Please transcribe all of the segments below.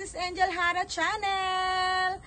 Miss Angel Hara Channel!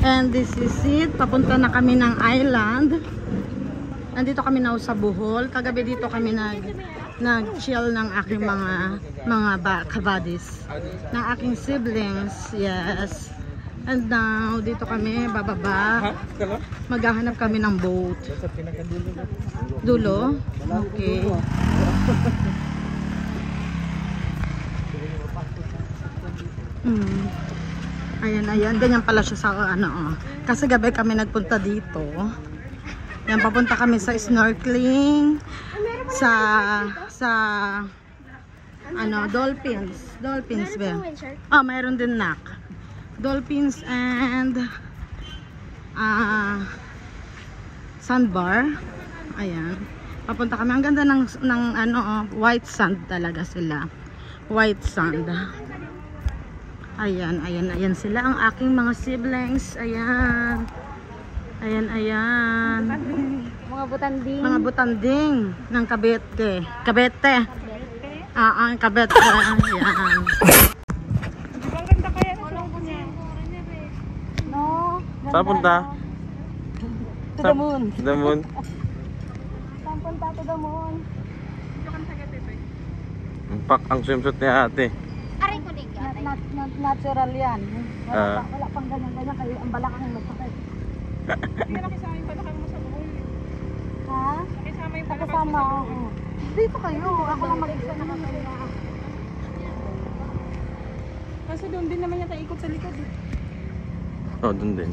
And this is it. Papunta na kami ng island. Nandito kami na sa Bohol. Kagabi dito kami nag-chill ng aking mga kabadis. Ng aking siblings. Yes. And now, dito kami bababa. Maghahanap kami ng boat. Dulo? Okay. Ayan, ganyan pala siya sa Kasi gabi kami nagpunta dito. Yan, papunta kami sa snorkeling, sa dolphins ba? Mayroon din dolphins and sandbar. Ayan. Papunta kami. Ang ganda ng white sand talaga sila. White sand. Ayan sila ang aking mga siblings. Ayan. Mga butanding ng Kabete. Ang Kabete. Ayan. Saan punta? To the moon. To the moon. Saan punta to the moon? Pak ang swimsuit ni ate. Natural yan. Wala pang ganyan-ganyan kayo ang balakang magpakit. Hindi na nakisama yung balakang mo sa buhol. Ha? Nakisama yung balakang Nakasama mo sa ako. buhol. Dito kayo. Ako lang mag-isa nakakaya. Kaso doon din naman yata ikot sa likod. Doon din.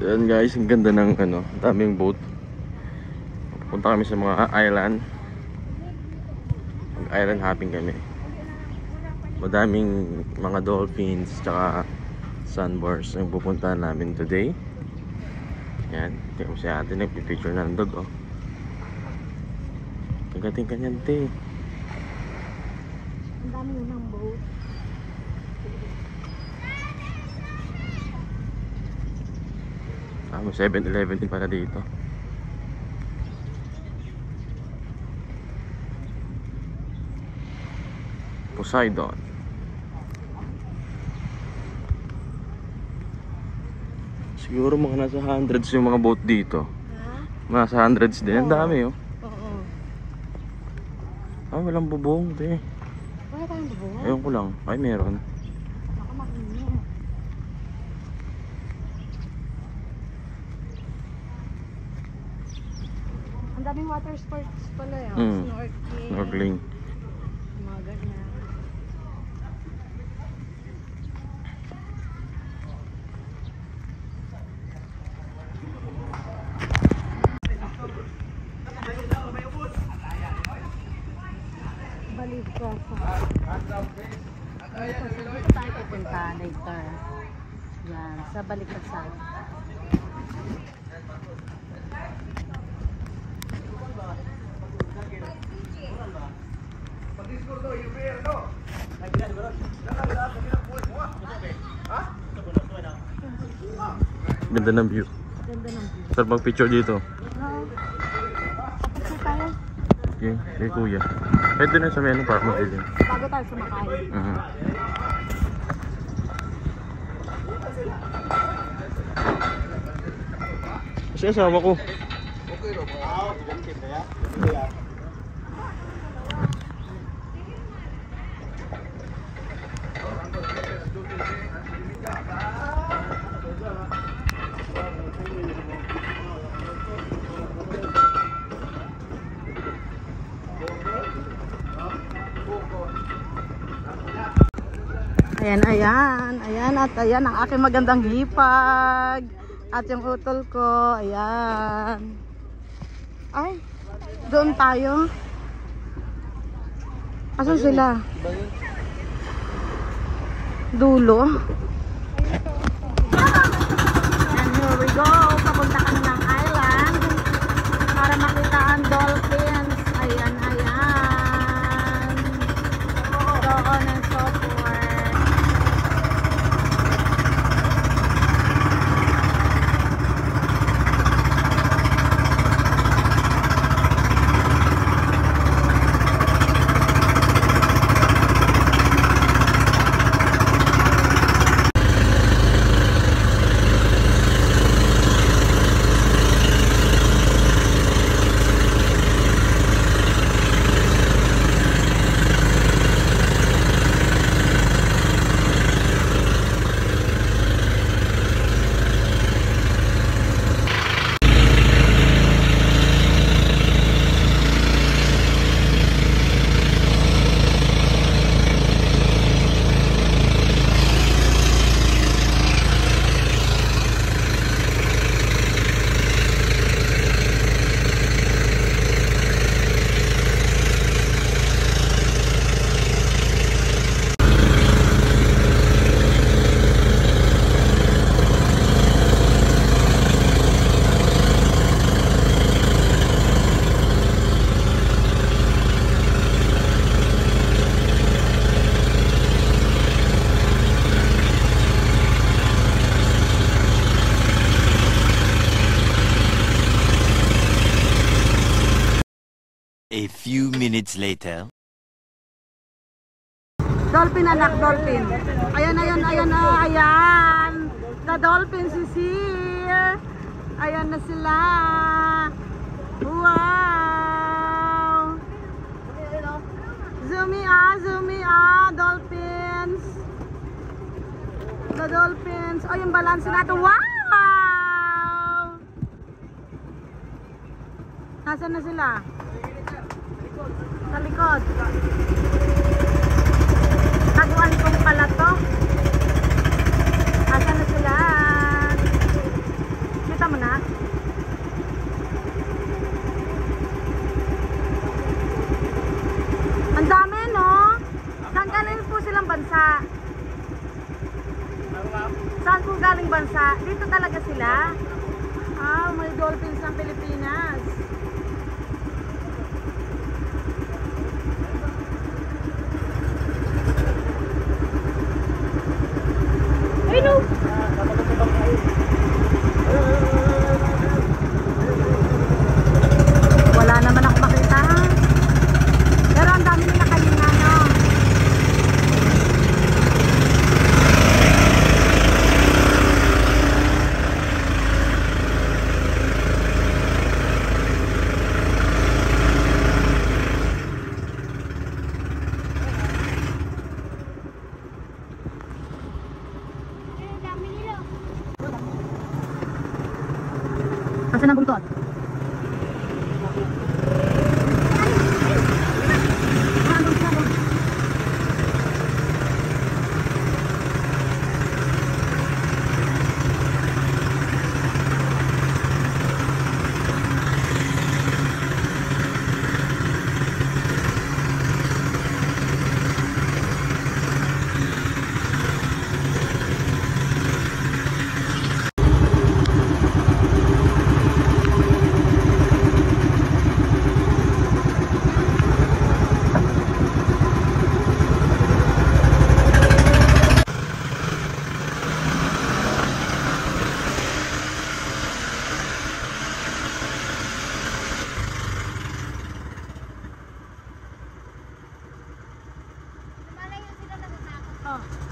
Yan guys, ang ganda ng daming boat. Punta kami sa mga island. Island hopping kami. Madaming mga dolphins tsaka sandbars ang pupuntahan namin today. Yan, tingnan mo si ate nagpipicture ng dog Kagating kanyan te. Ang dami ng boat. May 7-Eleven din pala dito. Poseidon. Siguro mga nasa hundreds yung mga boat dito. Nasa hundreds din. Ang dami walang bubong. Wala tayong bubong? Ayun ko lang. Ay, meron. Baka makinyo. Ang daming water sports pala yan. Snorkeling. Snorkeling. Mga Baliw Plaza. Dito tayo pupunta later. Yan, sa Balikasad. Ganda ng view. Ganda ng view. Sarap mag-picture dito. No. Kapag tayo, Okay, kay kuya. Pwede na sa may park mo din. bago tayo sumakay. Kasi asawa ko. Ayan, ayan. Ayan at ayan ang aking magandang hipag. At yung utol ko. Ayan. Ay, doon tayo. Asan sila? Dulo. And here we go. Papunta kami ng island para makita ang dolphins. Ayan, ayan. So on and so forth. A few minutes later. Dolphin anak, dolphin. Ayan, ayan, ayan, ayan. The dolphins is here. Ayan na sila. Wow. Zoomy dolphins. The dolphins. Oh, yung balance natin. Wow. Nasaan na sila? Sa likod. Taguan kong pala to. Asan na sila? Kita mo na? Ang dami, no? Saan galing po silang bansa? Saan po galing bansa? Dito talaga sila? Ah, may dolphins ng Pilipinas. Wala naman ako makita. Pero ang dami nila kanina, no? Nasaan ang buntot?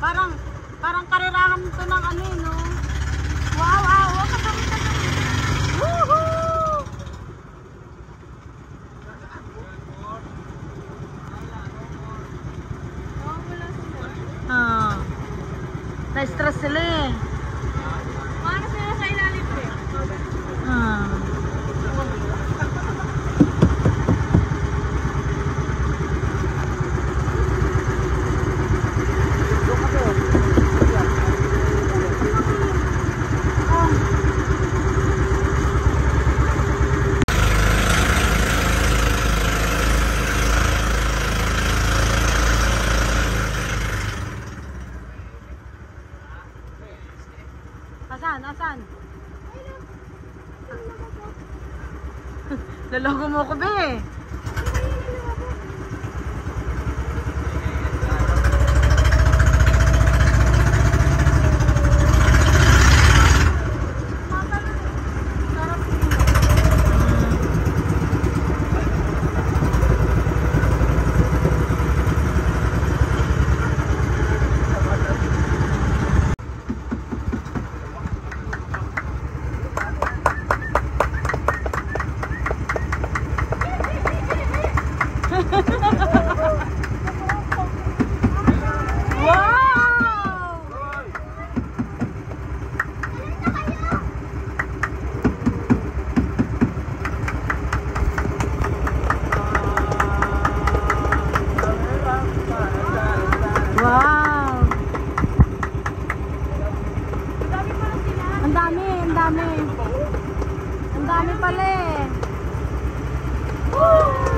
Parang karerahan to ng ano eh, no? Wow, wow, kasama. Woohoo! Ah. Na-stress sila eh. Paano sila sa ilalim eh? Ah. Asan? Lalogo mo ko, be. Wow! Ang dami. Ang dami pala eh. Woo!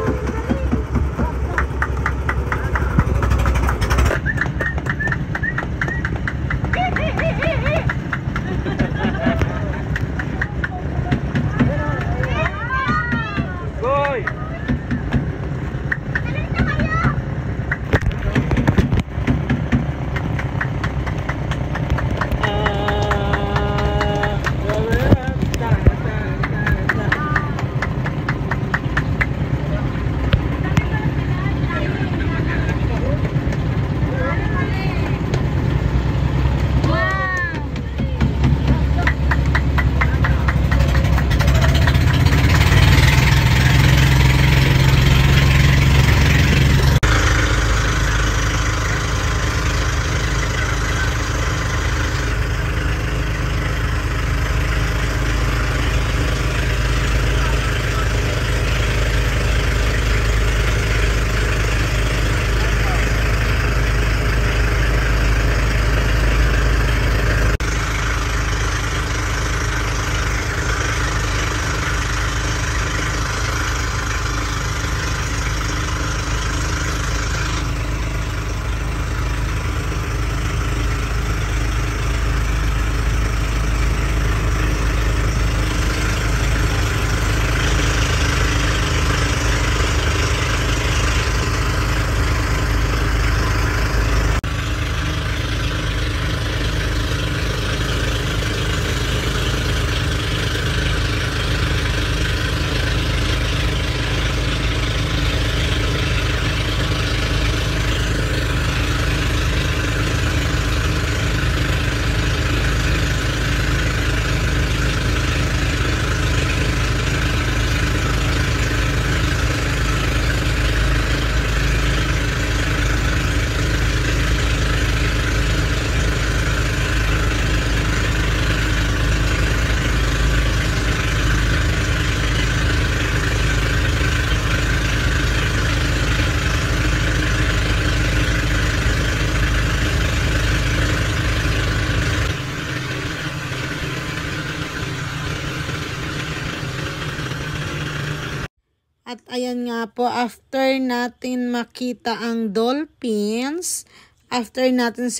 At ayan nga po, after natin makita ang dolphins, after natin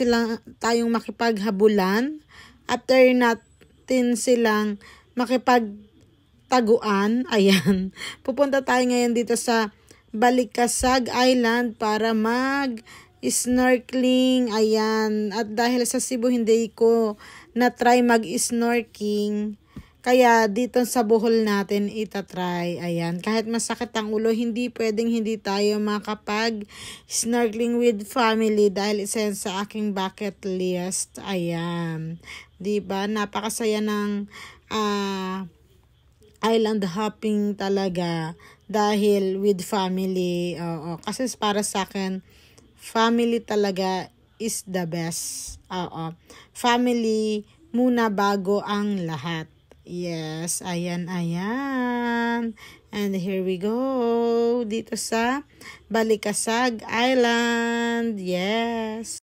tayong makipaghabulan, after natin silang makipagtaguan, ayan, pupunta tayo ngayon dito sa Balikasag Island para mag-snorkeling, ayan. At dahil sa Cebu hindi ko na-try mag-snorkeling, Kaya dito sa Bohol natin itatry. Ayan. Kahit masakit ang ulo, hindi pwedeng hindi tayo makapag-snorkeling with family dahil isa yan sa aking bucket list. Ayan. Diba? Napakasaya ng island hopping talaga dahil with family. Oo. Kasi para sa akin, family talaga is the best. Oo. Family muna bago ang lahat. Yes, ayan. And here we go. Dito sa Balikasag Island. Yes.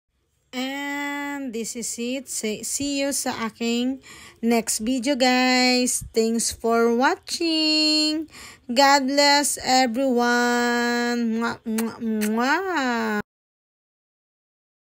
And this is it. See you sa aking next video, guys. Thanks for watching. God bless everyone. Mwah, mwah, mwah.